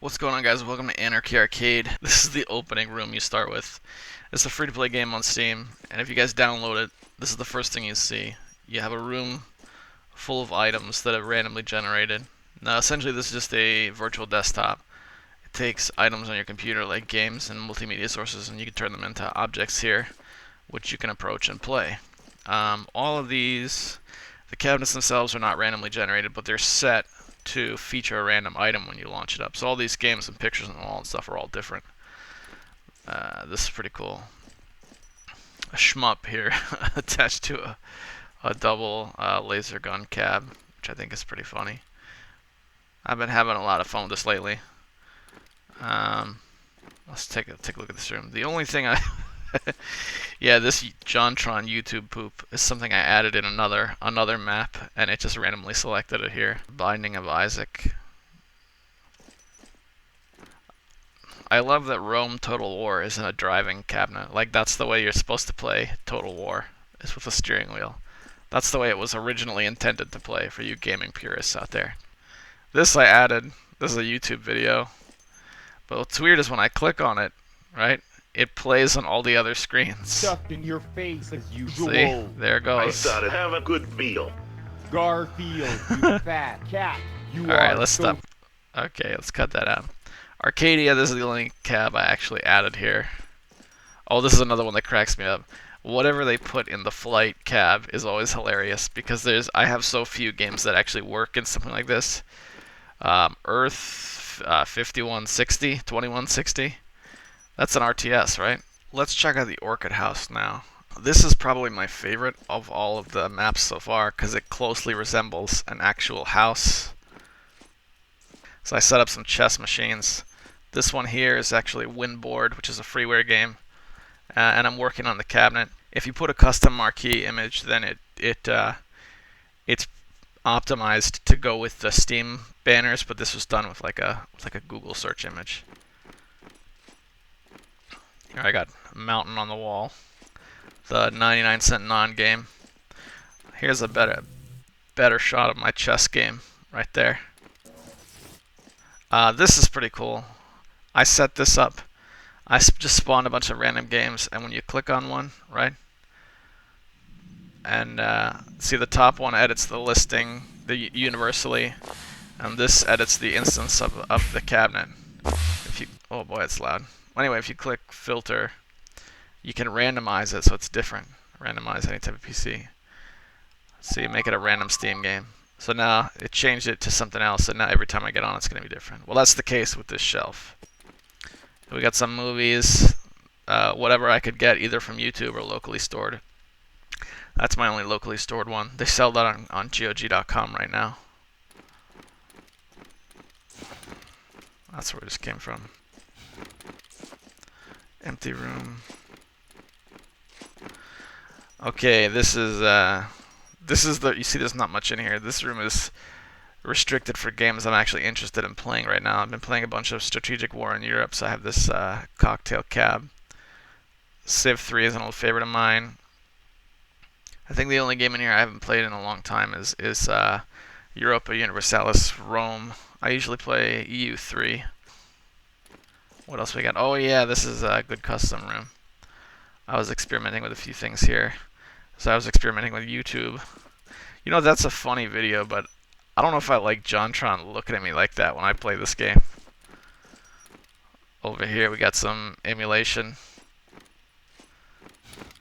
What's going on, guys? Welcome to Anarchy Arcade. This is the opening room you start with. It's a free-to-play game on Steam, and if you guys download it, this is the first thing you see. You have a room full of items that are randomly generated. Now, essentially, this is just a virtual desktop. It takes items on your computer, like games and multimedia sources, and you can turn them into objects here, which you can approach and play. All of these, the cabinets themselves are not randomly generated, but they're set to feature a random item when you launch it up. So all these games and pictures and all and stuff are all different. This is pretty cool. A shmup here attached to a double laser gun cab, which I think is pretty funny. I've been having a lot of fun with this lately. Let's take a look at this room. The only thing yeah, this JonTron YouTube poop is something I added in another map, and it just randomly selected it here. Binding of Isaac. I love that Rome Total War isn't a driving cabinet. Like, that's the way you're supposed to play Total War, is with a steering wheel. That's the way it was originally intended to play for you gaming purists out there. This I added. This is a YouTube video. But what's weird is when I click on it, right, it plays on all the other screens. Stuffed in your face as usual. See? There it goes. I thought I'd have a good meal. Garfield, you fat cat. You Alright, let's stop. Okay, let's cut that out. Arcadia, this is the only cab I actually added here. Oh, this is another one that cracks me up. Whatever they put in the flight cab is always hilarious because I have so few games that actually work in something like this. Earth 5160, 2160. That's an RTS, right? Let's check out the Orchid House now. This is probably my favorite of all of the maps so far because it closely resembles an actual house. So I set up some chess machines. This one here is actually Winboard, which is a freeware game, and I'm working on the cabinet. If you put a custom marquee image, then it's optimized to go with the Steam banners, but this was done with like a Google search image. Here I got a mountain on the wall, the 99-cent non-game. Here's a better shot of my chess game right there. This is pretty cool. I set this up. I just spawned a bunch of random games, and when you click on one, right, and see the top one edits the listing universally, and this edits the instance of the cabinet. If you, oh boy, it's loud. Anyway, if you click filter, you can randomize it so it's different. Randomize any type of PC. So you make it a random Steam game. So now it changed it to something else, and now every time I get on, it's going to be different. Well, that's the case with this shelf. We got some movies, whatever I could get, either from YouTube or locally stored. That's my only locally stored one. They sell that on GOG.com right now. That's where this came from. Empty room. Okay, this is the, you see there's not much in here. This room is restricted for games I'm actually interested in playing right now. I've been playing a bunch of Strategic War in Europe, so I have this cocktail cab. Civ 3 is an old favorite of mine. I think the only game in here I haven't played in a long time is Europa Universalis Rome. I usually play EU3. What else we got? Oh yeah, this is a good custom room. I was experimenting with a few things here. So I was experimenting with YouTube. You know, that's a funny video, but I don't know if I like JonTron looking at me like that when I play this game. Over here we got some emulation.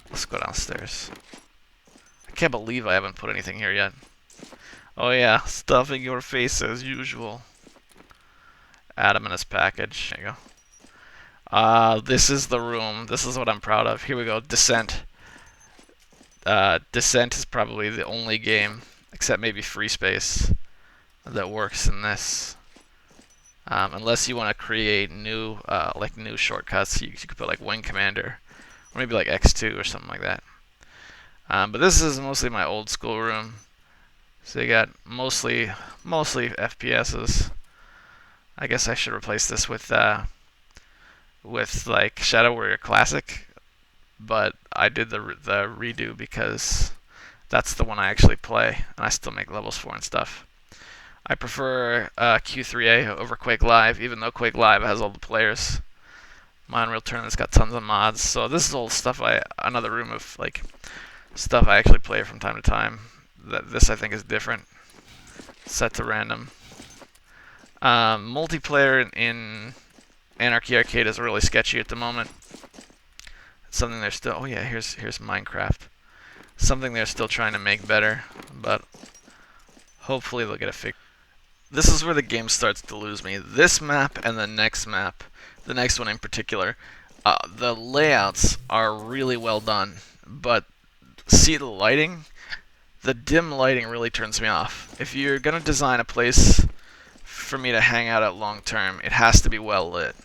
Let's go downstairs. I can't believe I haven't put anything here yet. Oh yeah, stuffing your face as usual. Adam and his package. There you go. This is the room. This is what I'm proud of. Here we go. Descent. Descent is probably the only game, except maybe Free Space, that works in this. Unless you want to create new shortcuts, you could put like Wing Commander, or maybe like X2 or something like that. But this is mostly my old school room. So you got mostly FPSs. I guess I should replace this with like Shadow Warrior Classic, but I did the redo because that's the one I actually play, and I still make levels for and stuff. I prefer Q3A over Quake Live, even though Quake Live has all the players. My Unreal Tournament's got tons of mods, so this is all stuff another room of like stuff I actually play from time to time. This I think is different, set to random. Multiplayer in Anarchy Arcade is really sketchy at the moment. It's something they're still. Oh yeah, here's Minecraft. Something they're still trying to make better, but hopefully they'll get it fixed. This is where the game starts to lose me. This map and the next map, the next one in particular, the layouts are really well done, but see the lighting? The dim lighting really turns me off. If you're gonna design a place for me to hang out at long term, it has to be well lit.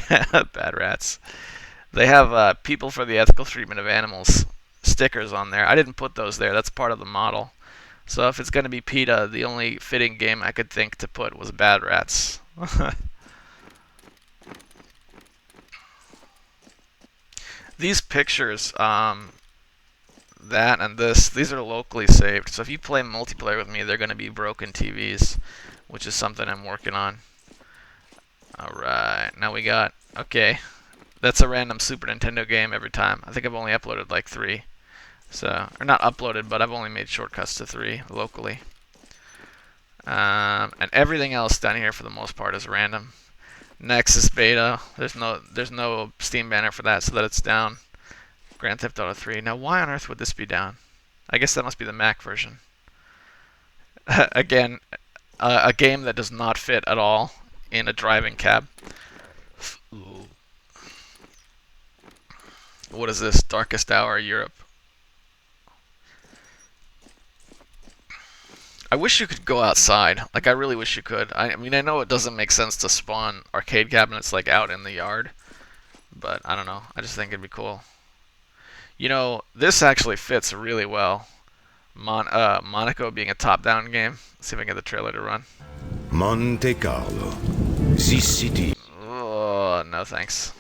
Bad rats. They have people for the ethical treatment of animals stickers on there. I didn't put those there. That's part of the model. So if it's going to be PETA, the only fitting game I could think to put was Bad Rats. These pictures, that and this, these are locally saved. So if you play multiplayer with me, they're going to be broken TVs, which is something I'm working on. Alright, now we got, okay, that's a random Super Nintendo game every time. I think I've only uploaded like 3. So, or not uploaded, but I've only made shortcuts to 3 locally. And everything else down here for the most part is random. Nexus beta, there's no Steam banner for that, so that it's down. Grand Theft Auto 3. Now, why on earth would this be down? I guess that must be the Mac version. Again, a game that does not fit at all in a driving cab. Ooh. What is this? Darkest Hour Europe. I wish you could go outside. Like, I really wish you could. I mean, I know it doesn't make sense to spawn arcade cabinets, like, out in the yard. But, I don't know. I just think it'd be cool. You know, this actually fits really well. Monaco being a top-down game. Let's see if I can get the trailer to run. Monte Carlo. This city. Oh, no thanks.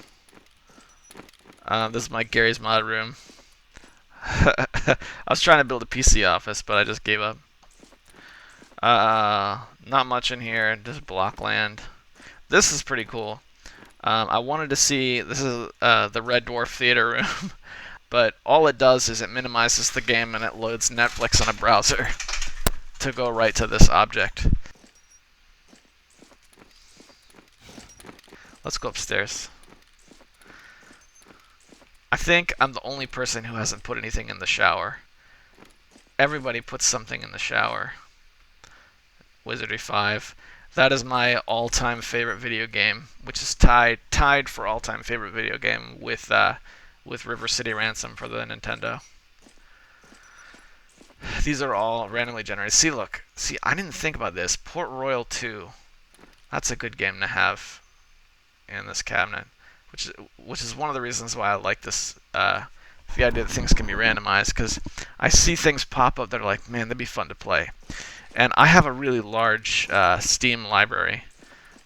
This is my Gary's Mod room. I was trying to build a PC office, but I just gave up. Not much in here, just block land. This is pretty cool. I wanted to see, this is the Red Dwarf Theater room, but all it does is it minimizes the game and it loads Netflix on a browser to go right to this object. Let's go upstairs. I think I'm the only person who hasn't put anything in the shower. Everybody puts something in the shower. Wizardry 5. That is my all-time favorite video game, which is tied for all-time favorite video game with River City Ransom for the Nintendo. These are all randomly generated. See, look. See, I didn't think about this. Port Royal 2. That's a good game to have in this cabinet, which is one of the reasons why I like this. The idea that things can be randomized, because I see things pop up that are like, man, that'd be fun to play. And I have a really large Steam library.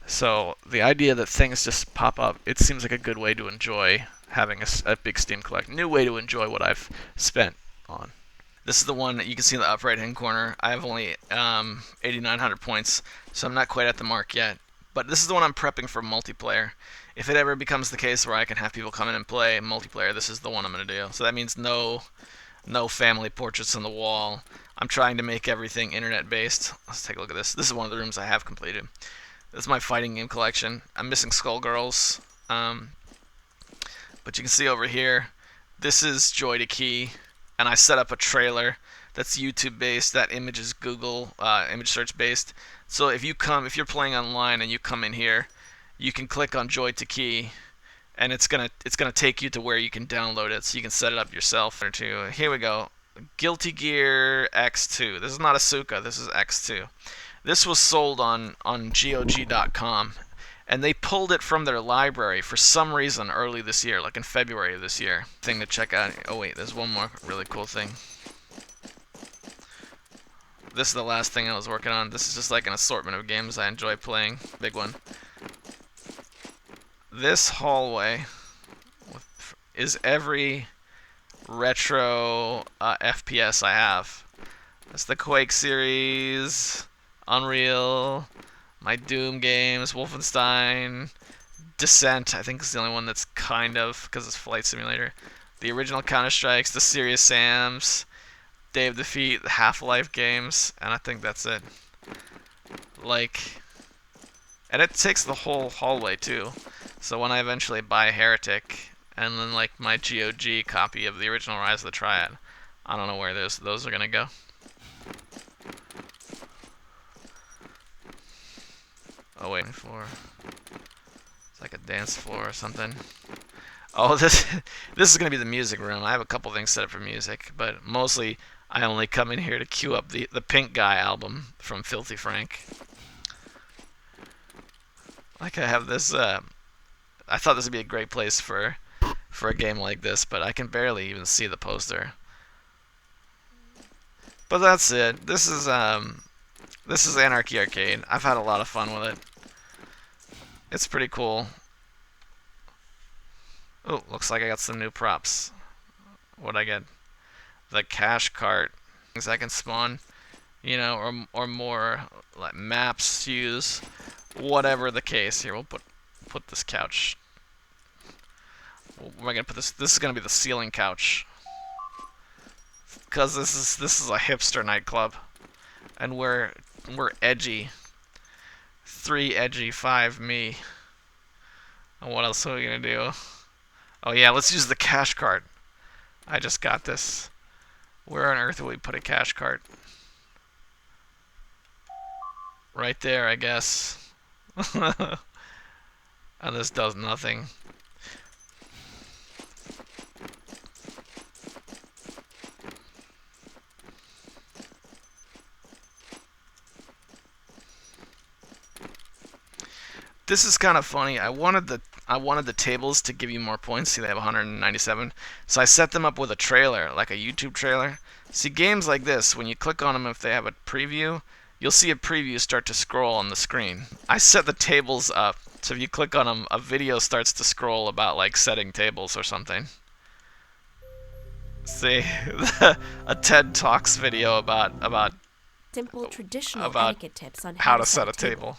So the idea that things just pop up, it seems like a good way to enjoy having a big Steam collection. New way to enjoy what I've spent on. This is the one that you can see in the upper right-hand corner. I have only 8,900 points, so I'm not quite at the mark yet. But this is the one I'm prepping for multiplayer. If it ever becomes the case where I can have people come in and play multiplayer, this is the one I'm going to do. So that means no family portraits on the wall. I'm trying to make everything internet-based. Let's take a look at this. This is one of the rooms I have completed. This is my fighting game collection. I'm missing Skullgirls. But you can see over here, this is Joy to Key. And I set up a trailer that's YouTube-based. That image is Google image search-based. So if you're playing online and you come in here, you can click on Joy to Key, and it's gonna take you to where you can download it, so you can set it up yourself. Here we go. Guilty Gear X2. This is not Asuka. This is X2. This was sold on GOG.com, and they pulled it from their library for some reason early this year, like in February of this year. Thing to check out. Oh wait, there's one more really cool thing. This is the last thing I was working on. This is just like an assortment of games I enjoy playing. Big one. This hallway is every retro FPS I have. It's the Quake series, Unreal, my Doom games, Wolfenstein, Descent. I think is the only one that's kind of, because it's Flight Simulator. The original Counter Strikes, the Serious Sams, Day of Defeat, the Half-Life games, and I think that's it. Like, and it takes the whole hallway too. So when I eventually buy Heretic, and then like my GOG copy of the original Rise of the Triad, I don't know where those are gonna go. Oh wait, floor. It's like a dance floor or something. Oh, this is gonna be the music room. I have a couple things set up for music, but mostly I only come in here to queue up the Pink Guy album from Filthy Frank. Like I have this. I thought this would be a great place for a game like this, but I can barely even see the poster. But that's it. This is Anarchy Arcade. I've had a lot of fun with it. It's pretty cool. Oh, looks like I got some new props. What'd I get? The cash cart. Things I can spawn, you know, or more like maps to use. Whatever the case. Here, we'll put this couch. Where am I gonna put this? This is gonna be the ceiling couch. Cause this is a hipster nightclub, and we're edgy. 3 edgy, 5 me. And what else are we gonna do? Oh yeah, let's use the cash cart. I just got this. Where on earth would we put a cash cart? Right there, I guess. And this does nothing. This is kind of funny. I wanted the tables to give you more points. See, they have 197. So I set them up with a trailer, like a YouTube trailer. See, games like this, when you click on them, if they have a preview, you'll see a preview start to scroll on the screen. I set the tables up, so if you click on them, a video starts to scroll about like setting tables or something. See, a TED Talks video about simple traditional about etiquette tips on how to set a table.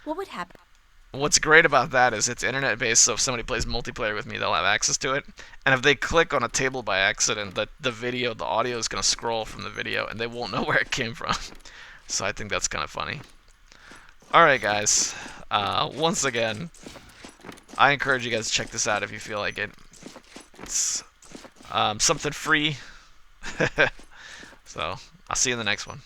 What would happen? What's great about that is it's internet-based, so if somebody plays multiplayer with me, they'll have access to it. And if they click on a table by accident, the video, the audio is going to scroll from the video, and they won't know where it came from. So I think that's kind of funny. Alright, guys. Once again, I encourage you guys to check this out if you feel like it. It's something free. So, I'll see you in the next one.